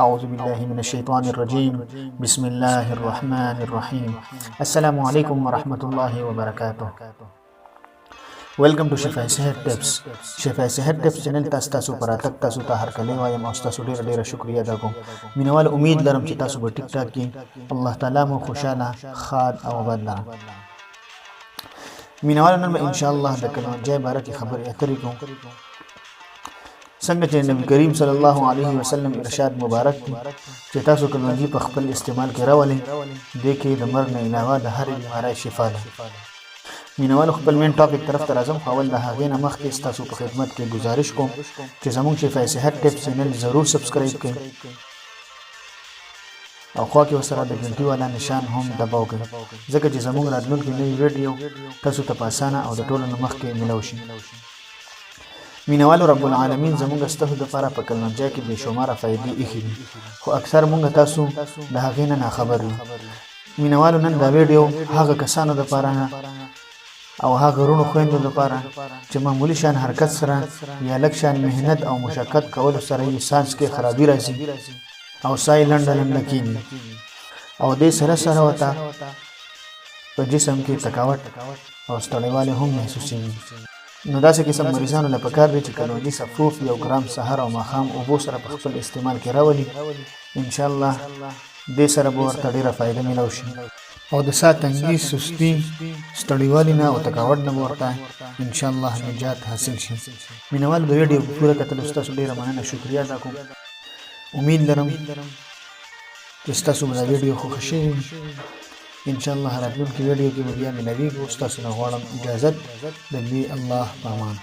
أعوذ بالله من الشيطان الرجيم بسم الله الرحمن الرحيم السلام عليكم ورحمة الله وبركاته. Welcome to Shifai सेहत टिप्स. शिफाई सेहत tips channel तاسو پر اتک تاسو ته هر کله وایم او تاسو ډیره شکریا ادا کوم. مینوال امید لرم چې تاسو په ټیک ټاک کې الله تعالی مو خوشاله خاد او آباد لرم. مینوال نن ان شاء الله د کلمه جای بارک خبر اترې کوم. څنګه چې نبی کریم صلی الله علیه وسلم ارشاد مبارک دی چې تاسو کلمه په خپل استعمال کې راولئ د کې د مرګ نه علاوه د هر بیماری شفا ده. مینوال خپل مین ټاپک طرف ته راځم. خو اول د هغې نه مخکې ستاسو په خدمت کې گزارش کوم چې زموږ شفای صحت ټیپس چینل ضرور سبسکرایب کړئ او خوا کې ورسره د ګنټۍ والا نشان هم دباو کړئ ځکه چې زموږ راتلونکي نوي ویډیو تاسو ته په اسانه او د ټولو نه مخکې میلاو شي. مینوالو رب العالمین زموږ ستاسو دپاره په کلمنجای کې بېشماره فایدې ایښي دي خو اکثر موږ تاسو د هغې نه ناخبر یو. مینوالو نن دا ویډیو هغه کسانو دپاره او هغه رونو خویندو لپاره چې معمولی شان حرکت سره یا لږ شان مهنت او مشقت کولو سره یې سانس کې خرابي راځي او ساه یې لنډه لنډه کېږي او دې سره سره ورته په جسم کې تکاوت او ستړیوالی هم محسوسېږي. نو داسې قسم مریضانو له پکار دی چې کلوندي صفوف 1 ګرام سهار او ماښام اوبو سره په خپل استعمال کې راولي. انشاءالله دې سره به ورته ډېره فایده میلاو شي او د ساه تنګي سستي ستړیوالي نه او تکاوت نه به ورته انشاءالله نجات حاصل شي. مینوال د ویډیو په پوره کتلو ستاسو ډېره مننه شکریا ادا کوم. امید لرم چې ستاسو به دا ویډیو خوښه شوې وي. انشاءالله راتلونکي ویډیو کې به بیا ملاویږو. ستاسو نه غواړم اجازت د الله په امان.